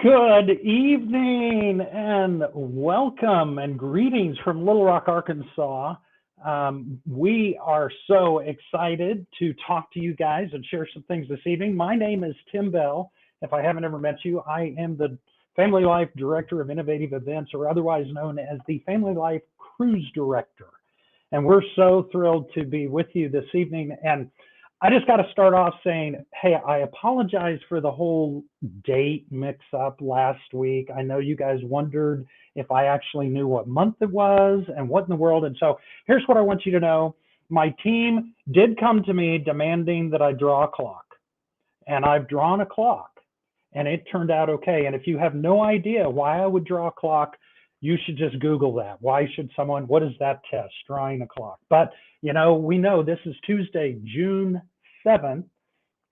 Good evening and welcome and greetings from Little Rock, Arkansas. We are so excited to talk to you guys and share some things this evening. My name is Tim Bell. If I haven't ever met you, I am the Family Life Director of Innovative Events, or otherwise known as the Family Life Cruise Director. And we're so thrilled to be with you this evening. And I just got to start off saying, hey, I apologize for the whole date mix up last week. I know you guys wondered if I actually knew what month it was and what in the world. And so here's what I want you to know. My team did come to me demanding that I draw a clock, and I've drawn a clock, and it turned out okay. And if you have no idea why I would draw a clock, you should just Google that. Why should someone, what is that test, drawing a clock? But, you know, we know this is Tuesday, June 7th,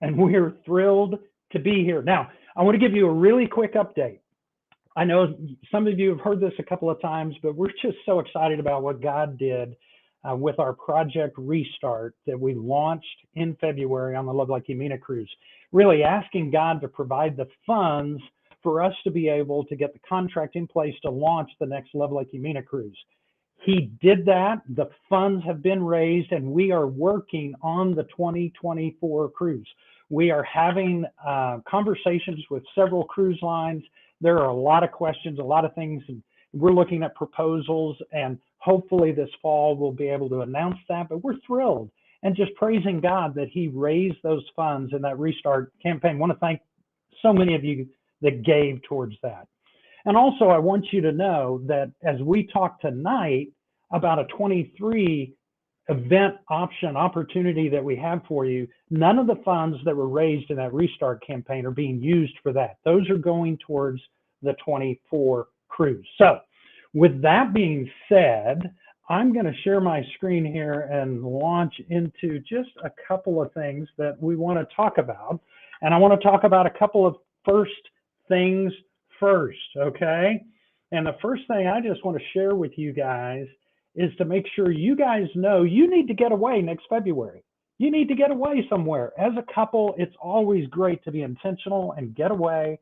and we're thrilled to be here. Now, I want to give you a really quick update. I know some of you have heard this a couple of times, but we're just so excited about what God did with our Project Restart that we launched in February on the Love Like You Mean It cruise. Really asking God to provide the funds for us to be able to get the contract in place to launch the next Love Like You Mean It cruise. He did that. The funds have been raised, and we are working on the 2024 cruise. We are having conversations with several cruise lines. There are a lot of questions, a lot of things, and we're looking at proposals, and hopefully this fall we'll be able to announce that. But we're thrilled and just praising God that He raised those funds in that restart campaign. I want to thank so many of you that gave towards that. And also, I want you to know that as we talk tonight about a 23 event opportunity that we have for you, none of the funds that were raised in that restart campaign are being used for that. Those are going towards the 24 cruise. So with that being said, I'm going to share my screen here and launch into just a couple of things that we want to talk about. And I want to talk about a couple of first things first, okay? And the first thing I just want to share with you guys is to make sure you guys know you need to get away next February. You need to get away somewhere. As a couple, it's always great to be intentional and get away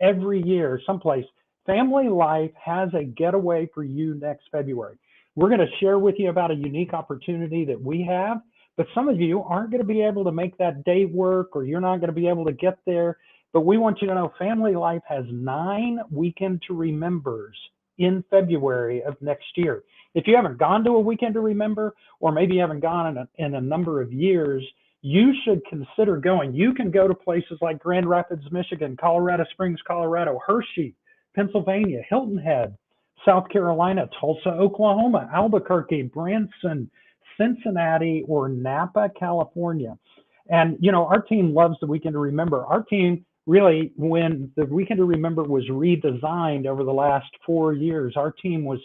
every year someplace. Family Life has a getaway for you next February. We're going to share with you about a unique opportunity that we have, but some of you aren't going to be able to make that day work, or you're not going to be able to get there. But we want you to know Family Life has 9 Weekend to Remembers in February of next year. If you haven't gone to a Weekend to Remember, or maybe you haven't gone in a number of years, you should consider going. You can go to places like Grand Rapids, Michigan, Colorado Springs, Colorado, Hershey, Pennsylvania, Hilton Head, South Carolina, Tulsa, Oklahoma, Albuquerque, Branson, Cincinnati, or Napa, California. And, you know, our team loves the Weekend to Remember. Our team really, when the Weekend to Remember was redesigned over the last 4 years, our team was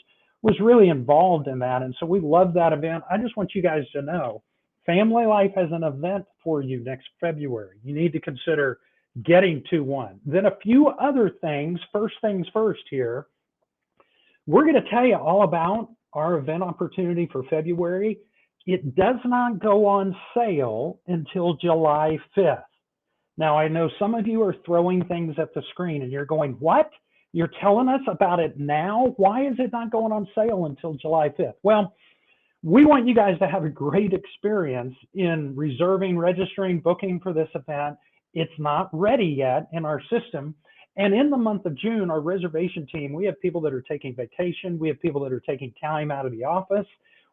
really involved in that. And so we love that event. I just want you guys to know, Family Life has an event for you next February. You need to consider getting to one. Then a few other things first here. We're going to tell you all about our event opportunity for February. It does not go on sale until July 5th. Now, I know some of you are throwing things at the screen and you're going, what? You're telling us about it now? Why is it not going on sale until July 5th? Well, we want you guys to have a great experience in reserving, registering, booking for this event. It's not ready yet in our system. And in the month of June, our reservation team, we have people that are taking vacation. We have people that are taking time out of the office.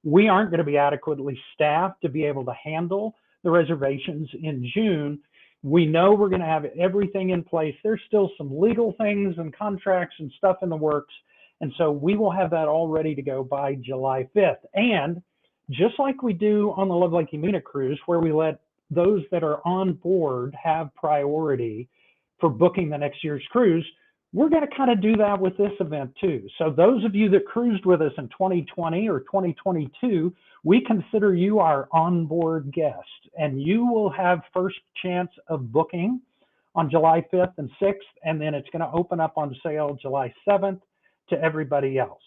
We aren't going to be adequately staffed to be able to handle the reservations in June. We know we're going to have everything in place. There's still some legal things and contracts and stuff in the works. And so we will have that all ready to go by July 5th. And just like we do on the Love Like You Mean It cruise, where we let those that are on board have priority for booking the next year's cruise, we're going to kind of do that with this event too. So those of you that cruised with us in 2020 or 2022, we consider you our onboard guest, and you will have first chance of booking on July 5th and 6th, and then it's going to open up on sale July 7th to everybody else.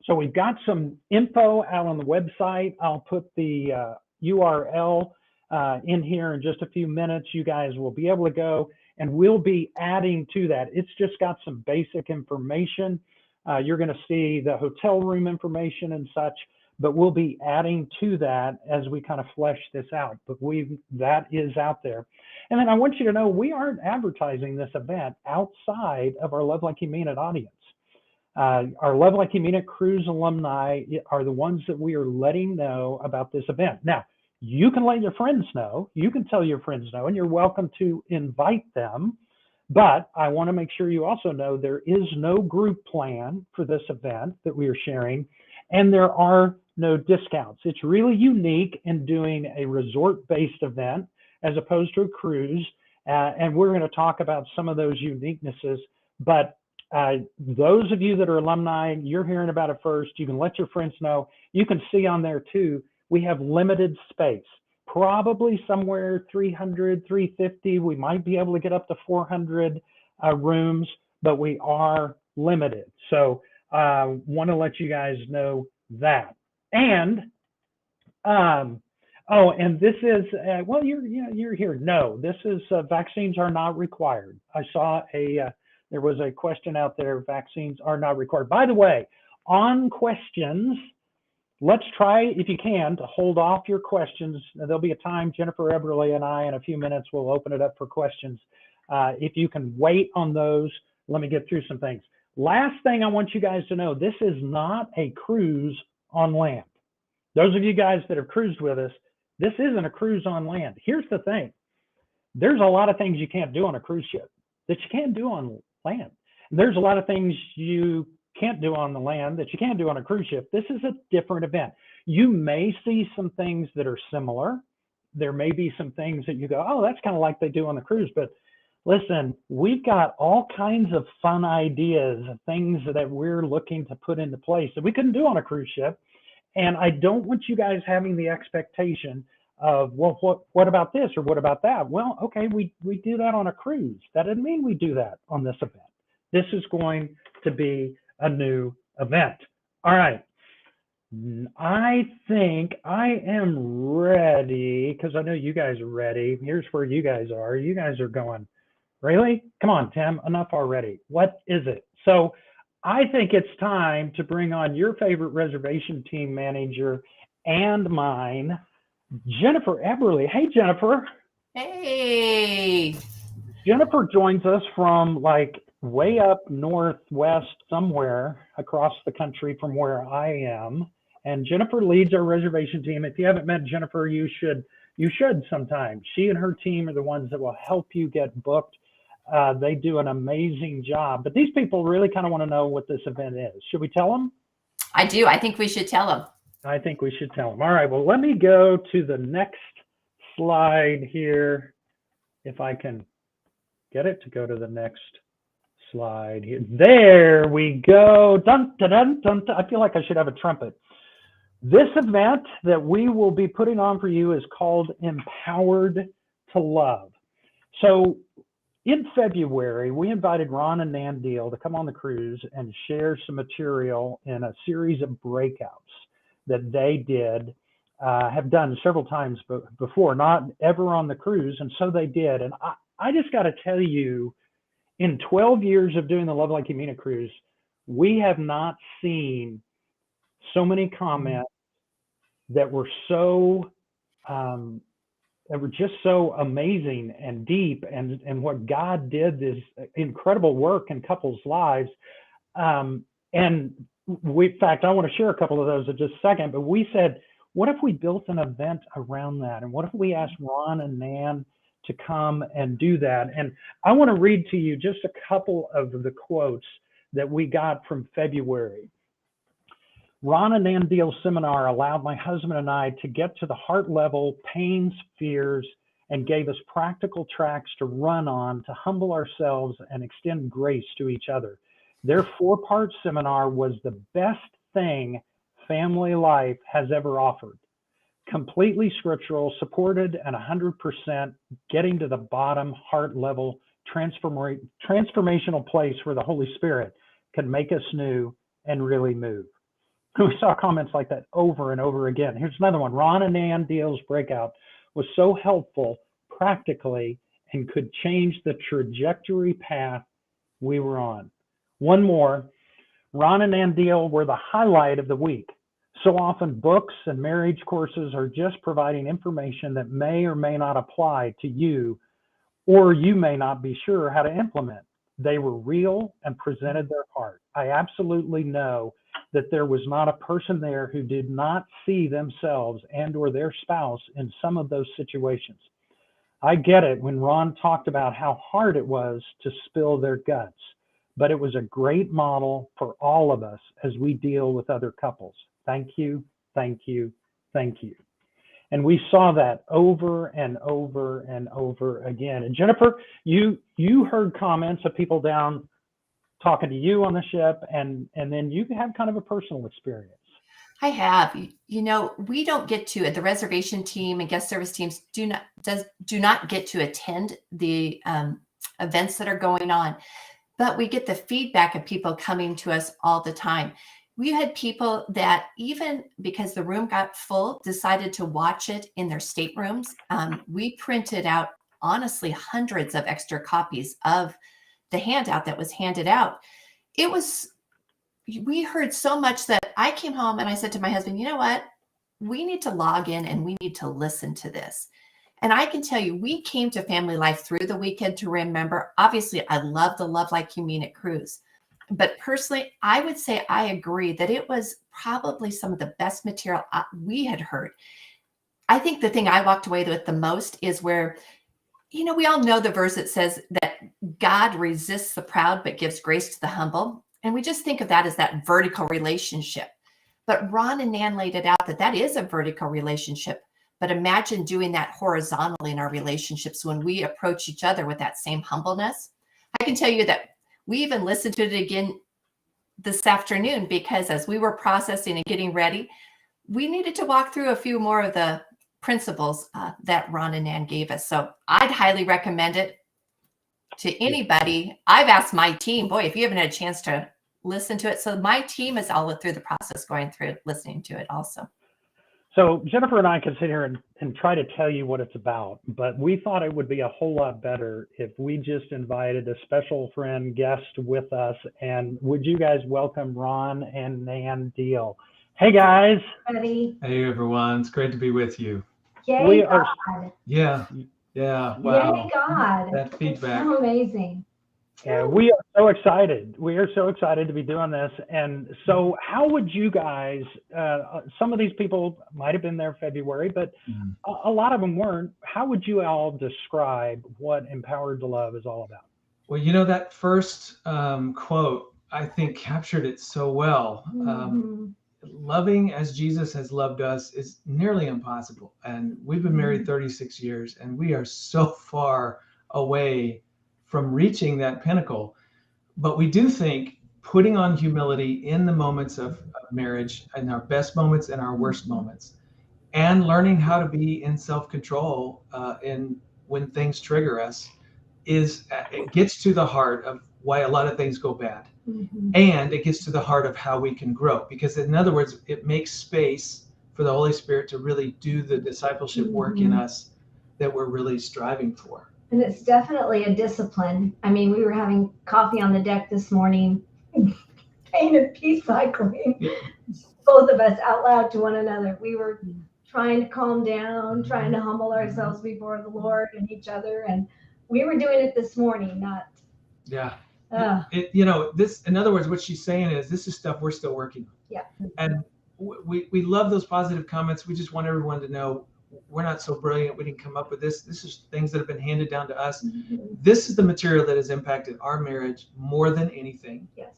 So we've got some info out on the website. I'll put the URL in here in just a few minutes. You guys will be able to go and we'll be adding to that. It's just got some basic information. You're going to see the hotel room information and such, but we'll be adding to that as we kind of flesh this out. But that is out there. And then I want you to know we aren't advertising this event outside of our Love Like You Mean It audience. Our Love Like You Mean It Cruise alumni are the ones that we are letting know about this event. Now, you can let your friends know, you can tell your friends know, and you're welcome to invite them. But I want to make sure you also know there is no group plan for this event that we are sharing, and there are no discounts. It's really unique in doing a resort-based event as opposed to a cruise, and we're going to talk about some of those uniquenesses. But those of you that are alumni, you're hearing about it first. You can let your friends know. You can see on there too, we have limited space, probably somewhere 300, 350. We might be able to get up to 400 rooms, but we are limited. So want to let you guys know that. And oh, and this is well, you're here. No, this is vaccines are not required. I saw there was a question out there. Vaccines are not required. By the way, on questions, let's try, if you can, to hold off your questions. There'll be a time, Jennifer Eberly and I, in a few minutes, will open it up for questions. If you can wait on those, let me get through some things. Last thing I want you guys to know, this is not a cruise on land. Those of you guys that have cruised with us, this isn't a cruise on land. Here's the thing. There's a lot of things you can't do on a cruise ship that you can do on land. There's a lot of things you can't do on the land that you can do on a cruise ship. This is a different event. You may see some things that are similar. There may be some things that you go, oh, that's kind of like they do on the cruise. But listen, we've got all kinds of fun ideas and things that we're looking to put into place that we couldn't do on a cruise ship. And I don't want you guys having the expectation of, well, what about this or what about that? Well, okay, we do that on a cruise. That doesn't mean we do that on this event. This is going to be a new event. All right. I think I am ready because I know you guys are ready. Here's where you guys are. You guys are going, really? Come on, Tim, enough already. What is it? So I think it's time to bring on your favorite reservation team manager and mine, Jennifer Eberly. Hey, Jennifer. Hey. Jennifer joins us from like way up northwest somewhere across the country from where I am. And Jennifer leads our reservation team. If you haven't met Jennifer, you should sometime. She and her team are the ones that will help you get booked. They do an amazing job. But these people really kind of want to know what this event is. Should we tell them? I do. I think we should tell them. I think we should tell them. All right. Well, let me go to the next slide here. If I can get it to go to the next slide here. There we go. Dun, dun, dun, dun, dun. I feel like I should have a trumpet. This event that we will be putting on for you is called Empowered to Love. So in February, we invited Ron and Nan Deal to come on the cruise and share some material in a series of breakouts that they have done several times before, not ever on the cruise. And so they did. And I just got to tell you, in 12 years of doing the Love Like You Mean It cruise, we have not seen so many comments that were just so amazing and deep, and what God did this incredible work in couples' lives. And in fact, I want to share a couple of those in just a second, but we said, what if we built an event around that? And what if we asked Ron and Nan to come and do that? And I want to read to you just a couple of the quotes that we got from February. Ron and Nan Deal's seminar allowed my husband and I to get to the heart level pains, fears, and gave us practical tracks to run on to humble ourselves and extend grace to each other. Their 4-part seminar was the best thing family life has ever offered. Completely scriptural, supported, and 100% getting to the bottom heart level transformational place where the Holy Spirit can make us new and really move. We saw comments like that over and over again. Here's another one. Ron and Nan Deal's breakout was so helpful practically and could change the trajectory path we were on. One more, Ron and Ann Deal were the highlight of the week. So often books and marriage courses are just providing information that may or may not apply to you, or you may not be sure how to implement. They were real and presented their heart. I absolutely know that there was not a person there who did not see themselves and or their spouse in some of those situations. I get it when Ron talked about how hard it was to spill their guts, but it was a great model for all of us as we deal with other couples. Thank you, thank you, thank you. And we saw that over and over and over again. And Jennifer, you heard comments of people down talking to you on the ship, and then you have kind of a personal experience. I have. We don't get to, at the reservation team and guest service teams do not get to attend the events that are going on, but we get the feedback of people coming to us all the time. We had people that, even because the room got full, decided to watch it in their staterooms. We printed out, honestly, hundreds of extra copies of the handout that was handed out. We heard so much that I came home and I said to my husband, you know what? We need to log in and we need to listen to this. And I can tell you, we came to family life through the weekend to remember. Obviously, I love the Love Like You Mean It cruise. But personally, I would say I agree that it was probably some of the best material we had heard. I think the thing I walked away with the most is where, we all know the verse that says that God resists the proud but gives grace to the humble. And we just think of that as that vertical relationship. But Ron and Nan laid it out that is a vertical relationship. But imagine doing that horizontally in our relationships when we approach each other with that same humbleness. I can tell you that we even listened to it again this afternoon, because as we were processing and getting ready, we needed to walk through a few more of the principles that Ron and Nan gave us. So I'd highly recommend it to anybody. I've asked my team, boy, if you haven't had a chance to listen to it. So my team is all through the process going through it, listening to it also. So Jennifer and I can sit here and try to tell you what it's about, but we thought it would be a whole lot better if we just invited a special friend guest with us. And would you guys welcome Ron and Nan Deal? Hey guys. Buddy. Hey everyone, it's great to be with you. Yay, God. Yeah. Wow. Yay, God. That feedback. So amazing. Yeah, we are so excited. We are so excited to be doing this. And so how would you guys, some of these people might have been there February, but a lot of them weren't. How would you all describe what Empowered to Love is all about? Well, that first quote, I think captured it so well. Loving as Jesus has loved us is nearly impossible. And we've been married 36 years, and we are so far away from reaching that pinnacle. But we do think putting on humility in the moments of marriage, in our best moments and our worst moments, and learning how to be in self-control when things trigger us, it gets to the heart of why a lot of things go bad. And it gets to the heart of how we can grow. Because in other words, it makes space for the Holy Spirit to really do the discipleship work in us that we're really striving for. And it's definitely a discipline. I mean, we were having coffee on the deck this morning, pain and peace cycling, both of us out loud to one another. We were trying to calm down, trying to humble ourselves before the Lord and each other. And we were doing it this morning, not. Yeah. This, in other words, what she's saying is this is stuff we're still working on. Yeah. And we love those positive comments. We just want everyone to know we're not so brilliant. We didn't come up with this. This is things that have been handed down to us. This is the material that has impacted our marriage more than anything. Yes.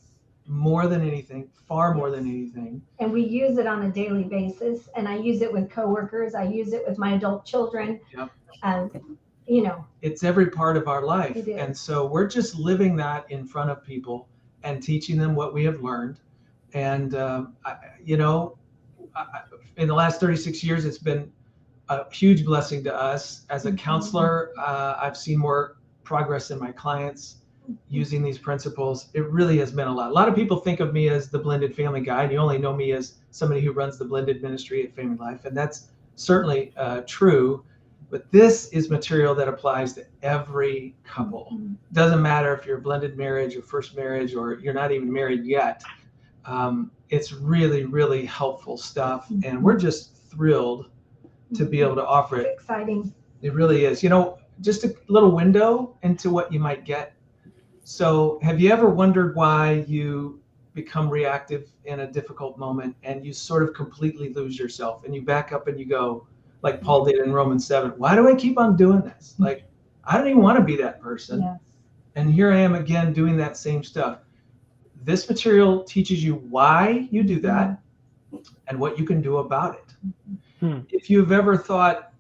More than anything, far more than anything. And we use it on a daily basis. And I use it with coworkers. I use it with my adult children. Yep. It's every part of our life. It is. And so we're just living that in front of people and teaching them what we have learned. And, in the last 36 years, it's been a huge blessing to us. As a counselor, I've seen more progress in my clients using these principles. It really has meant a lot. A lot of people think of me as the blended family guy, and you only know me as somebody who runs the blended ministry at Family Life. And that's certainly true. But this is material that applies to every couple. Doesn't matter if you're a blended marriage or first marriage or you're not even married yet. It's really, really helpful stuff. And we're just thrilled to be able to offer it. It's exciting. It really is. You know, just a little window into what you might get. So have you ever wondered why you become reactive in a difficult moment and you sort of completely lose yourself and you back up and you go, like Paul did in Romans 7, why do I keep on doing this? Like, I don't even want to be that person. Yes. And here I am again doing that same stuff. This material teaches you why you do that and what you can do about it. If you've ever thought,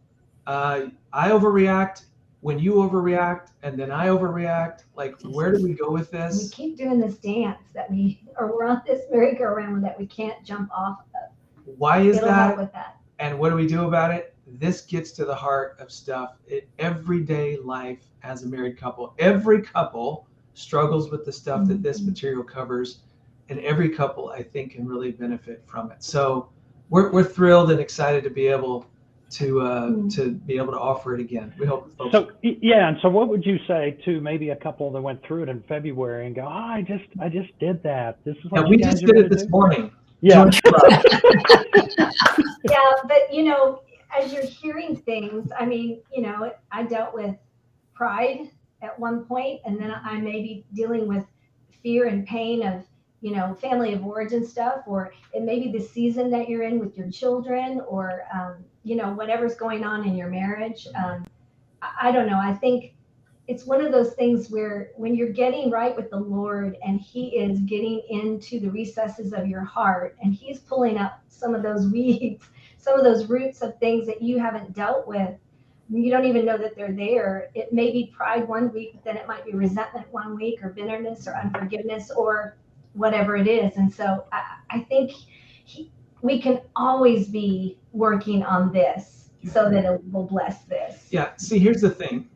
I overreact when you overreact and then I overreact, like, where do we go with We this? keep doing this dance that we're on this merry-go-round that we can't jump off of. Why is It'll help that? with that. And what do we do about it? This gets to the heart of stuff in everyday life as a married couple. Every couple struggles with the stuff that this material covers, and every couple, I think, can really benefit from it. So we're thrilled and excited to be able to offer it again. We hope folks. So yeah, and so what would you say to maybe a couple that went through it in February and go, I just did that. This is what we you guys just are did gonna it this do? morning. Yeah. Yeah, but you know, as you're hearing things, I mean, you know, I dealt with pride at one point, and then I may be dealing with fear and pain of, you know, family of origin stuff, or it may be the season that you're in with your children, or you know, whatever's going on in your marriage. I don't know. I think it's one of those things where when you're getting right with the Lord and He is getting into the recesses of your heart and He's pulling up some of those weeds, some of those roots of things that you haven't dealt with, you don't even know that they're there. It may be pride one week, but then it might be resentment one week, or bitterness or unforgiveness or whatever it is. And so I think we can always be working on this so that it will bless this. Yeah. See, here's the thing.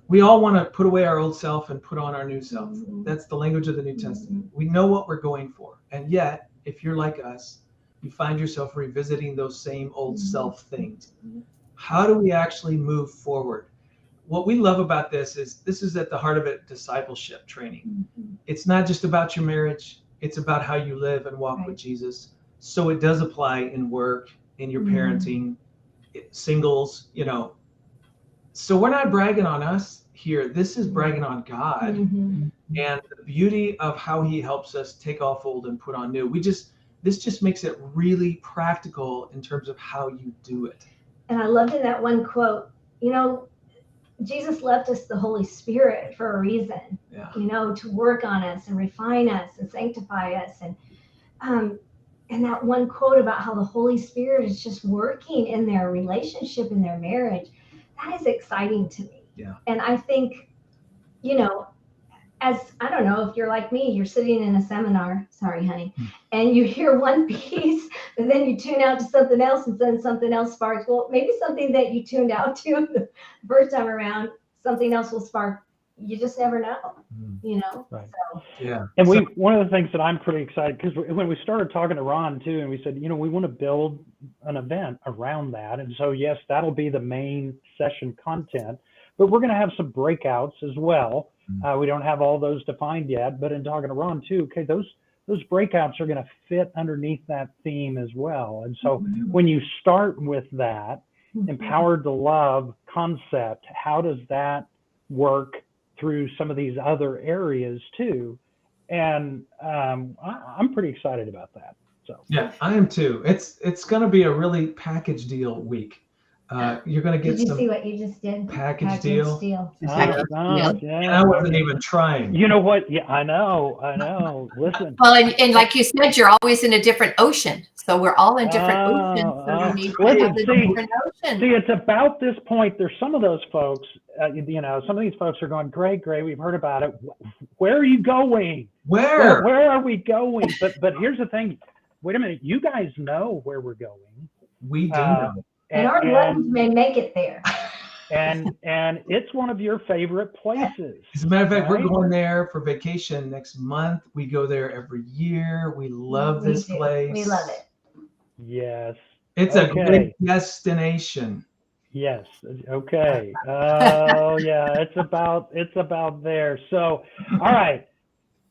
We all want to put away our old self and put on our new self. That's the language of the New Testament. We know what we're going for. And yet, if you're like us, you find yourself revisiting those same old self things. How do we actually move forward? What we love about this is at the heart of it, discipleship training. It's not just about your marriage. It's about how you live and walk with Jesus. So it does apply in work, in your parenting, singles, you know. So we're not bragging on us here. This is bragging on God and the beauty of how He helps us take off old and put on new. This just makes it really practical in terms of how you do it. And I loved in that one quote, you know, Jesus left us the Holy Spirit for a reason, you know, to work on us and refine us and sanctify us. And that one quote about how the Holy Spirit is just working in their relationship, in their marriage, that is exciting to me. Yeah. And I think, you know, as I don't know if you're like me, you're sitting in a seminar, sorry, honey, and you hear one piece, but then you tune out to something else, and then something else sparks. Well, maybe something that you tuned out to the first time around, something else will spark. You just never know, you know? Right. So. Yeah. And one of the things that I'm pretty excited, because when we started talking to Ron too, and we said, you know, we want to build an event around that. And so, yes, that'll be the main session content, but we're going to have some breakouts as well. We don't have all those defined yet, but in talking to Ron too, okay, those breakouts are going to fit underneath that theme as well. And so when you start with that empowered to love concept, how does that work through some of these other areas too? And I'm pretty excited about that. So yeah, I am too. It's going to be a really package deal week. You're going to get Did you some see what you just did? package deal. yeah. I wasn't even trying. You know what? Yeah, I know. Listen. Well, and like you said, you're always in a different ocean. So we're all in different oceans. So you need to have a different ocean. See, it's about this point. There's some of those folks, you know, some of these folks are going, great, we've heard about it. Where are you going? Where are we going? But here's the thing. Wait a minute. You guys know where we're going. We do know. And our lungs may make it there. And it's one of your favorite places. As a matter of fact, we're going there for vacation next month. We go there every year. We love this place. We love it. Yes. It's a great destination. Yes. Okay. Oh, yeah. It's about there. So, all right.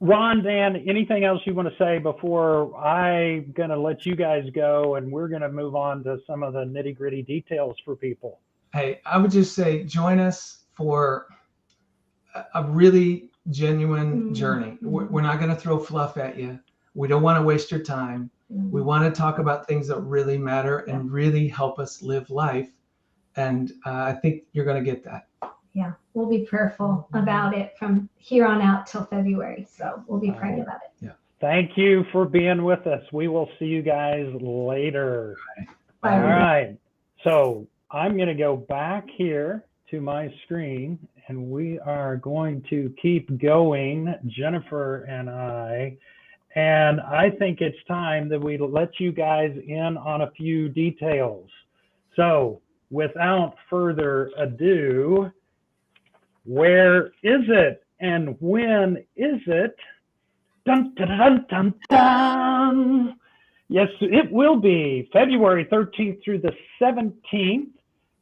Ron, Dan, anything else you want to say before I'm going to let you guys go and we're going to move on to some of the nitty gritty details for people? Hey, I would just say join us for a really genuine journey. We're not going to throw fluff at you. We don't want to waste your time. We want to talk about things that really matter and really help us live life. And I think you're going to get that. Yeah, we'll be prayerful about it from here on out till February. So we'll be praying about it. Yeah. Thank you for being with us. We will see you guys later. Bye. All right. So I'm going to go back here to my screen and we are going to keep going, Jennifer and I. And I think it's time that we let you guys in on a few details. So without further ado, where is it and when is it? Dun, dun, dun, dun, dun. Yes, it will be February 13th through the 17th,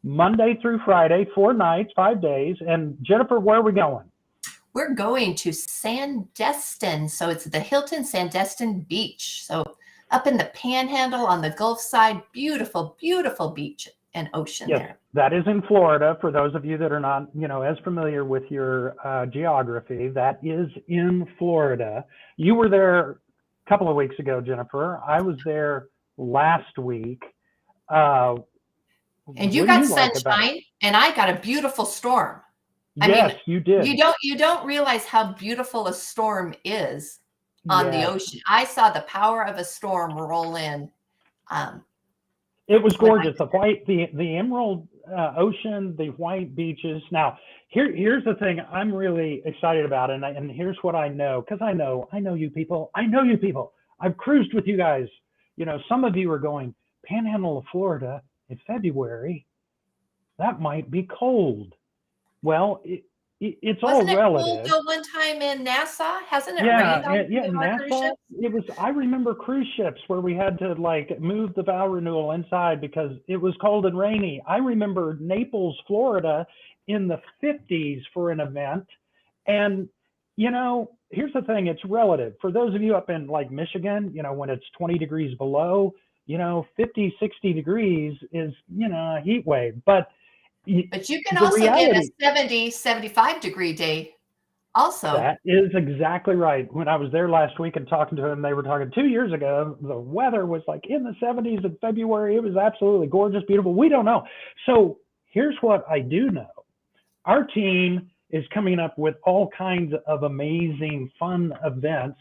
Monday through Friday, 4 nights, 5 days. And Jennifer, where are we going? We're going to Sandestin. So it's the Hilton Sandestin Beach. So up in the Panhandle on the Gulf side, beautiful, beautiful beach and ocean there. That is in Florida. For those of you that are not, as familiar with your geography, that is in Florida. You were there a couple of weeks ago, Jennifer. I was there last week. And you got sunshine, and I got a beautiful storm. Yes, you did. You don't realize how beautiful a storm is on the ocean. I saw the power of a storm roll in. It was gorgeous. The emerald ocean, the white beaches. Now, here's the thing I'm really excited about, and here's what I know, because I know you people. I know you people. I've cruised with you guys. Some of you are going, Panhandle of Florida in February. That might be cold. Well, it's all relative. Wasn't it cold though one time in Nassau? Hasn't it rained? Yeah, Nassau. It was. I remember cruise ships where we had to move the vow renewal inside because it was cold and rainy. I remember Naples, Florida, in the 50s for an event, and here's the thing: it's relative. For those of you up in Michigan, when it's 20 degrees below, 50, 60 degrees is a heat wave, but you can also get a 70, 75 degree day also. That is exactly right. When I was there last week and talking to them, they were talking 2 years ago, the weather was in the 70s in February. It was absolutely gorgeous, beautiful. We don't know. So here's what I do know. Our team is coming up with all kinds of amazing, fun events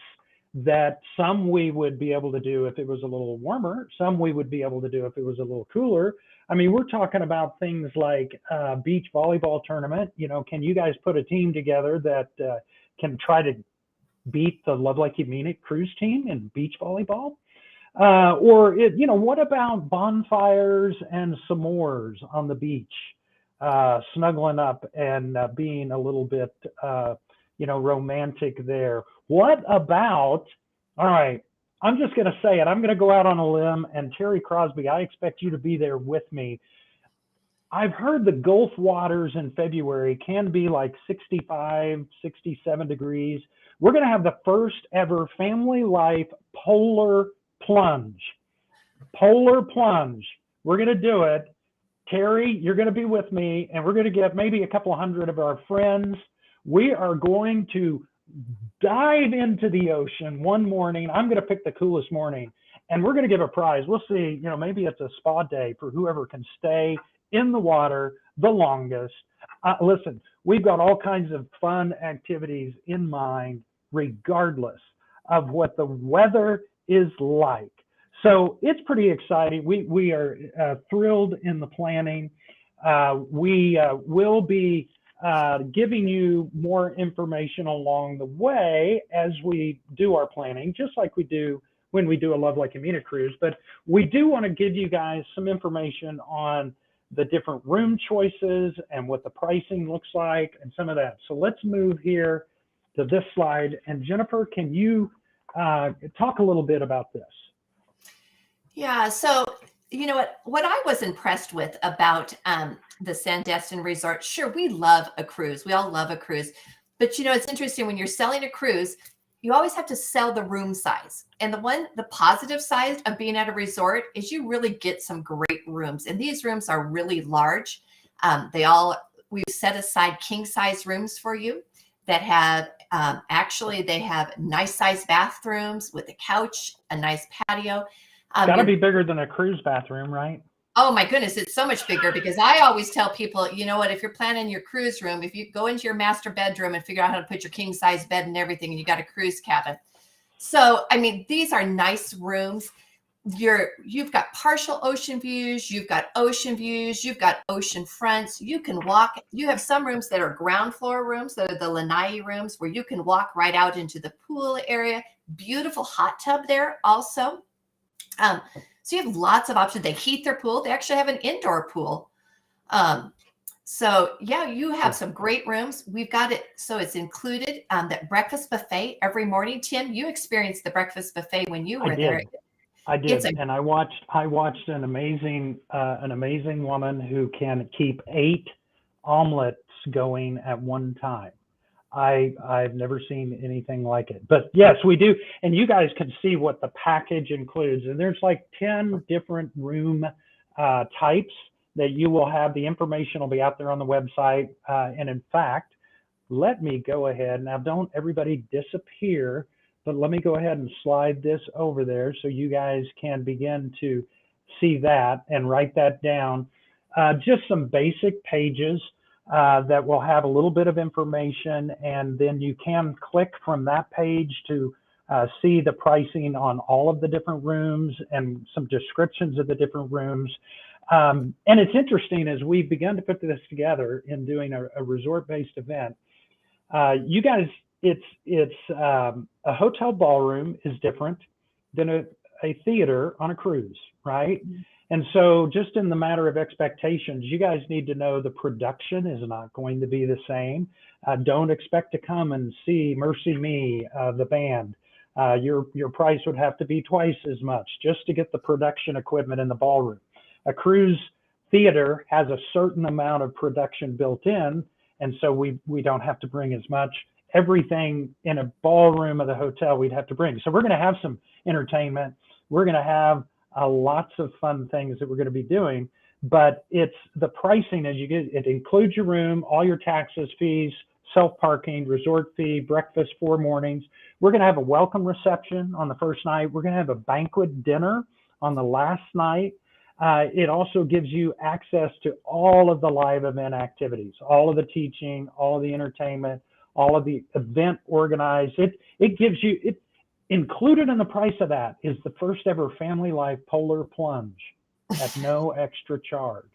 that some we would be able to do if it was a little warmer, some we would be able to do if it was a little cooler. I mean, we're talking about things like beach volleyball tournament. Can you guys put a team together that can try to beat the Love Like You Mean It cruise team in beach volleyball? What about bonfires and s'mores on the beach, snuggling up and being a little bit, romantic there? What about, all right, I'm just going to say it. I'm going to go out on a limb, and Terry Crosby, I expect you to be there with me. I've heard the Gulf waters in February can be 65, 67 degrees. We're going to have the first ever Family Life polar plunge. Polar plunge. We're going to do it. Terry, you're going to be with me, and we're going to get maybe a couple hundred of our friends. We are going to dive into the ocean one morning. I'm going to pick the coolest morning, and we're going to give a prize. We'll see, maybe it's a spa day for whoever can stay in the water the longest. Listen, we've got all kinds of fun activities in mind, regardless of what the weather is like. So it's pretty exciting. We are thrilled in the planning. We will be giving you more information along the way as we do our planning, just like we do when we do a Love Like You Mean It cruise. But we do want to give you guys some information on the different room choices and what the pricing looks like and some of that. So let's move here to this slide. And Jennifer, can you talk a little bit about this? Yeah, so You know what I was impressed with about the Sandestin Resort, sure, we love a cruise. We all love a cruise. But it's interesting when you're selling a cruise, you always have to sell the room size. And the positive side of being at a resort is you really get some great rooms. And these rooms are really large. We've set aside king size rooms for you that have, actually, they have nice size bathrooms with a couch, a nice patio. Got to be bigger than a cruise bathroom, right? Oh my goodness, it's so much bigger, because I always tell people, you know what, if you're planning your cruise room, if you go into your master bedroom and figure out how to put your king size bed and everything, and you got a cruise cabin. So, I mean, these are nice rooms. You've got partial ocean views, you've got ocean views, you've got ocean fronts. You can walk. You have some rooms that are ground floor rooms, that are the lanai rooms, where you can walk right out into the pool area. Beautiful hot tub there also. So you have lots of options. They heat their pool. They actually have an indoor pool. So yeah, you have some great rooms. We've got it. So it's included that breakfast buffet every morning. Tim, you experienced the breakfast buffet when you were there. I did. And I watched an amazing woman who can keep 8 omelets going at one time. I've never seen anything like it. But yes, we do. And you guys can see what the package includes. And there's like 10 different room types that you will have. The information will be out there on the website. And in fact, let me go ahead. Now, don't everybody disappear, but let me go ahead and slide this over there so you guys can begin to see that and write that down. Just some basic pages that will have a little bit of information, and then you can click from that page to see the pricing on all of the different rooms and some descriptions of the different rooms. And it's interesting, as we've begun to put this together in doing a resort-based event, you guys, it's a hotel ballroom is different than a theater on a cruise, right? And so just in the matter of expectations, you guys need to know the production is not going to be the same. Don't expect to come and see Mercy Me, the band. Your price would have to be twice as much just to get the production equipment in the ballroom. A cruise theater has a certain amount of production built in, and so we don't have to bring as much. Everything in a ballroom of the hotel we'd have to bring. So we're going to have some entertainment. We're going to have lots of fun things that we're going to be doing, but it's the pricing as you get. It includes your room, all your taxes, fees, self-parking, resort fee, breakfast 4 mornings. We're going to have a welcome reception on the first night. We're going to have a banquet dinner on the last night. It also gives you access to all of the live event activities, all of the teaching, all of the entertainment, all of the event organized. It gives you it. Included in the price of that is the first ever Family Life polar plunge at no extra charge,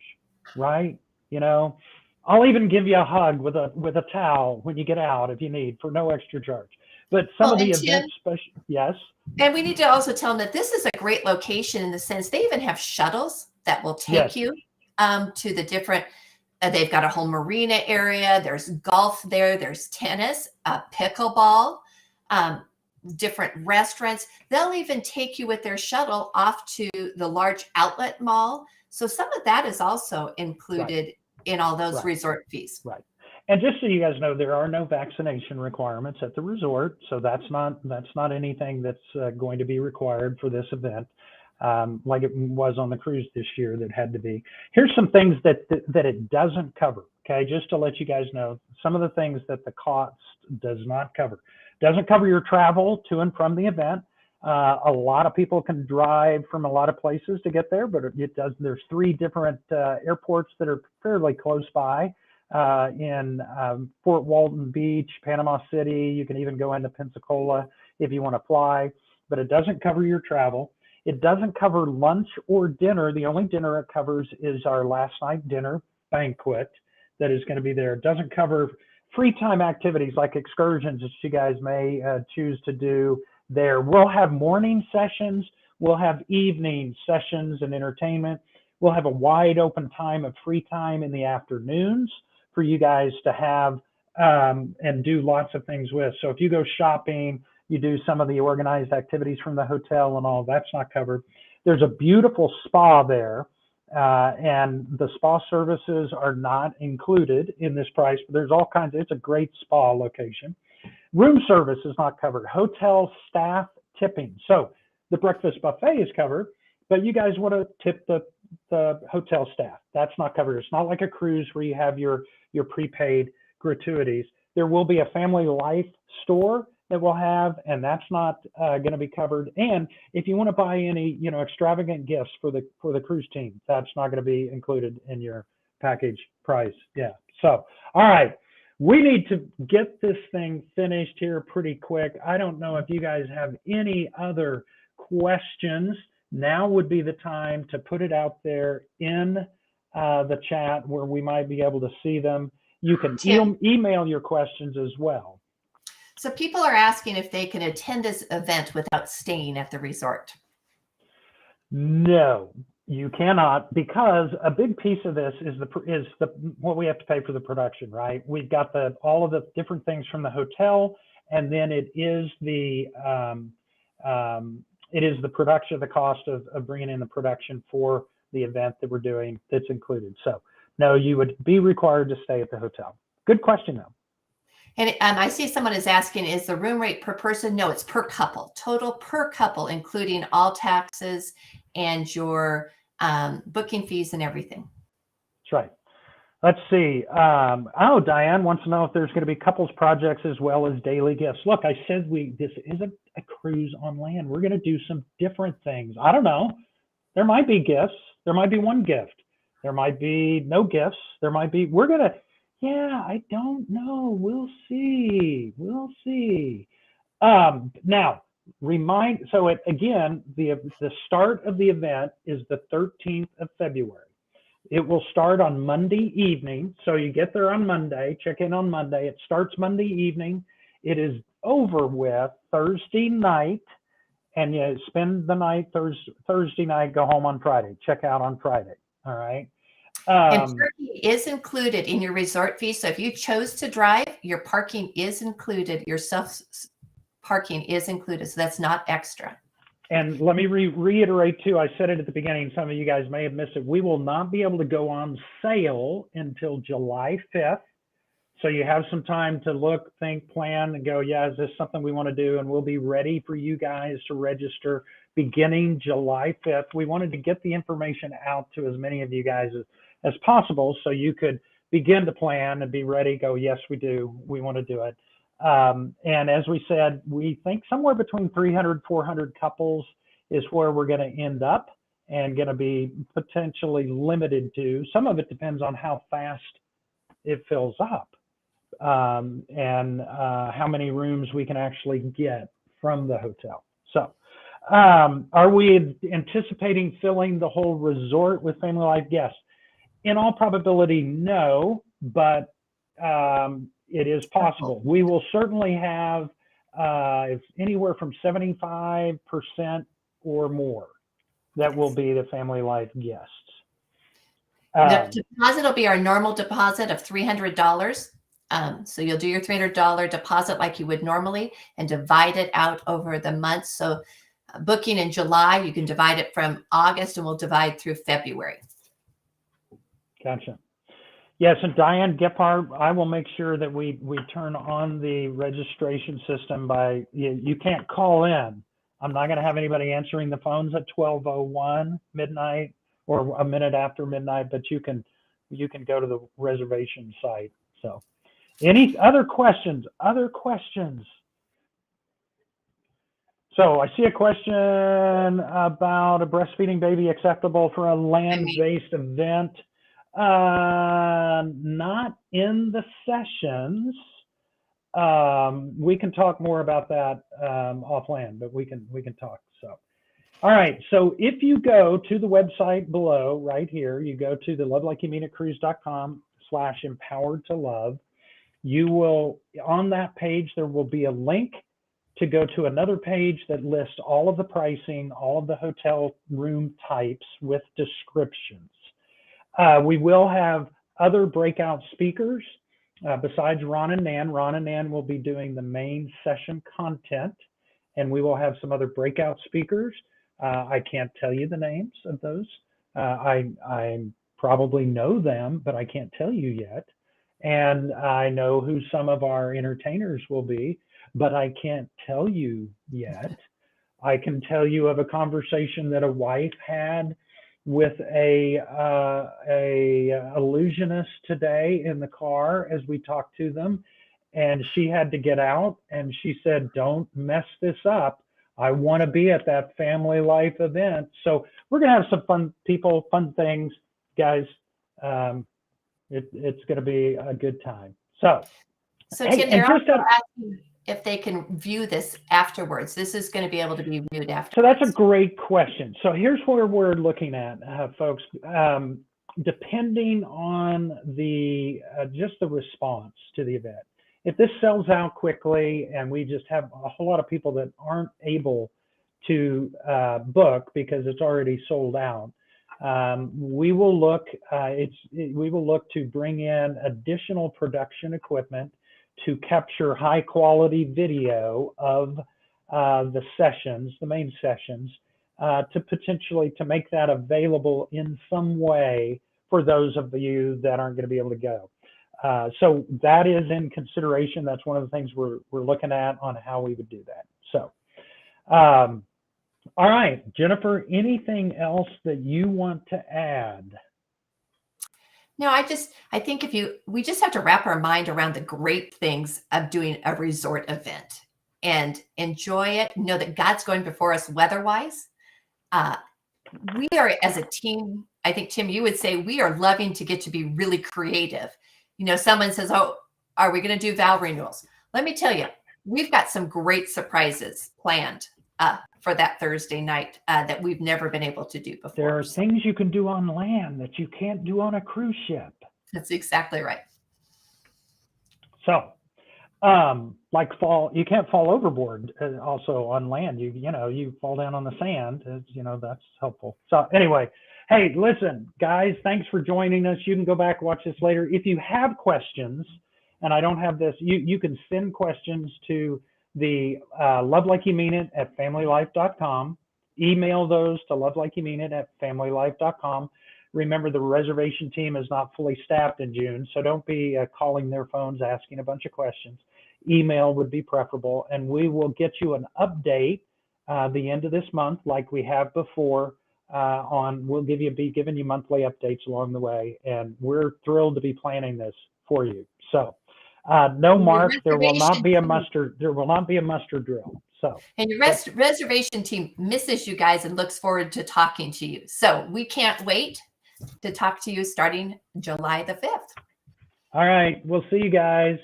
right? I'll even give you a hug with a towel when you get out if you need, for no extra charge. But some of the events, yes. And we need to also tell them that this is a great location in the sense they even have shuttles that will take you to the different. They've got a whole marina area. There's golf there. There's tennis, pickleball. Different restaurants. They'll even take you with their shuttle off to the large outlet mall. So some of that is also included in all those resort fees. Right. And just so you guys know, there are no vaccination requirements at the resort. So that's not anything that's going to be required for this event, like it was on the cruise this year that had to be. Here's some things that it doesn't cover. Okay. Just to let you guys know some of the things that the cost does not cover. Doesn't cover your travel to and from the event. A lot of people can drive from a lot of places to get there, but it does. There's 3 different airports that are fairly close by in Fort Walton Beach, Panama City. You can even go into Pensacola if you want to fly, but it doesn't cover your travel. It doesn't cover lunch or dinner. The only dinner it covers is our last night dinner banquet that is going to be there. It doesn't cover free time activities like excursions that you guys may choose to do there. We'll have morning sessions. We'll have evening sessions and entertainment. We'll have a wide open time of free time in the afternoons for you guys to have and do lots of things with. So if you go shopping, you do some of the organized activities from the hotel and all, that's not covered. There's a beautiful spa there, and the spa services are not included in this price, but there's all kinds it's a great spa location. Room service is not covered. Hotel staff tipping. So the breakfast buffet is covered, but you guys want to tip the hotel staff. That's not covered. It's not like a cruise where you have your prepaid gratuities. There will be a family life store that we'll have, and that's not going to be covered. And if you want to buy any, extravagant gifts for the cruise team, that's not going to be included in your package price. Yeah. So, all right. We need to get this thing finished here pretty quick. I don't know if you guys have any other questions. Now would be the time to put it out there in the chat where we might be able to see them. You can email your questions as well. So people are asking if they can attend this event without staying at the resort. No, you cannot, because a big piece of this is what we have to pay for the production, right? We've got all of the different things from the hotel, and then it is the production, the cost of bringing in the production for the event that we're doing that's included. So no, you would be required to stay at the hotel. Good question though. And I see someone is asking, is the room rate per person? No, it's per couple, total per couple, including all taxes and your booking fees and everything. That's right. Let's see. Diane wants to know if there's going to be couples projects as well as daily gifts. Look, I said this isn't a cruise on land. We're going to do some different things. I don't know. There might be gifts. There might be one gift. There might be no gifts. There might be, I don't know. We'll see. Now, again, the start of the event is the 13th of February. It will start on Monday evening. So you get there on Monday, check in on Monday. It starts Monday evening. It is over with Thursday night, and you spend the night Thursday night, go home on Friday, check out on Friday. All right. And parking is included in your resort fee. So if you chose to drive, your parking is included. Your self-parking is included. So that's not extra. And let me reiterate too, I said it at the beginning, some of you guys may have missed it. We will not be able to go on sale until July 5th. So you have some time to look, think, plan, and go, yeah, is this something we want to do? And we'll be ready for you guys to register beginning July 5th. We wanted to get the information out to as many of you guys as possible so you could begin to plan and be ready, go, yes, we do. We want to do it. And as we said, we think somewhere between 300, 400 couples is where we're going to end up and going to be potentially limited to. Some of it depends on how fast it fills up and how many rooms we can actually get from the hotel. So are we anticipating filling the whole resort with family life guests? In all probability, no, but it is possible. We will certainly have anywhere from 75% or more that will be the family life guests. The deposit will be our normal deposit of $300. So you'll do your $300 deposit like you would normally and divide it out over the months. So booking in July, you can divide it from August, and we'll divide through February. Gotcha. Yes, and Diane Gephardt, I will make sure that we turn on the registration system by, you can't call in. I'm not going to have anybody answering the phones at 12:01 midnight or a minute after midnight, but you can go to the reservation site. So any other questions? So I see a question about a breastfeeding baby acceptable for a land-based event. Not in the sessions. We can talk more about that offline, but we can talk. So, all right. So if you go to the website below, right here, you go to the lovelikeyoumeinitcruise.com/empowered-to-love. You will, on that page, there will be a link to go to another page that lists all of the pricing, all of the hotel room types with descriptions. We will have other breakout speakers besides Ron and Nan. Ron and Nan will be doing the main session content, and we will have some other breakout speakers. I can't tell you the names of those. I probably know them, but I can't tell you yet. And I know who some of our entertainers will be, but I can't tell you yet. I can tell you of a conversation that a wife had with a illusionist today in the car as we talked to them, and she had to get out, and she said, "Don't mess this up. I want to be at that family life event." So we're gonna have some fun people, fun things, guys. It's gonna be a good time. So hey, Tim, and they're just also asking if they can view this afterwards. This is going to be able to be viewed afterwards. So that's a great question. So here's where we're looking at, folks. Depending on the just the response to the event. If this sells out quickly and we just have a whole lot of people that aren't able to book because it's already sold out, we will look to bring in additional production equipment to capture high quality video of the sessions, the main sessions, to potentially to make that available in some way for those of you that aren't going to be able to go. So that is in consideration. That's one of the things we're looking at on how we would do that. So, all right, Jennifer, anything else that you want to add? No, I think we just have to wrap our mind around the great things of doing a resort event and enjoy it. Know that God's going before us weather-wise. We are, as a team, I think, Tim, you would say we are loving to get to be really creative. Someone says, "Oh, are we going to do vow renewals?" Let me tell you, we've got some great surprises planned for that Thursday night that we've never been able to do before. There are things you can do on land that you can't do on a cruise ship. That's exactly right. So, like you can't fall overboard also on land. You fall down on the sand, that's helpful. So anyway, hey, listen, guys, thanks for joining us. You can go back, watch this later. If you have questions, and I don't have this, you can send questions to the lovelikeyoummeanit@familylife.com. Email those to lovelikeyoummeanit@familylife.com. Remember, the reservation team is not fully staffed in June, so don't be calling their phones asking a bunch of questions. Email would be preferable, and we will get you an update the end of this month, like we have before. We'll be giving you monthly updates along the way, and we're thrilled to be planning this for you. So, no, Mark, there will not be a muster drill. So, and your reservation team misses you guys and looks forward to talking to you. So we can't wait to talk to you starting July the 5th. All right. We'll see you guys.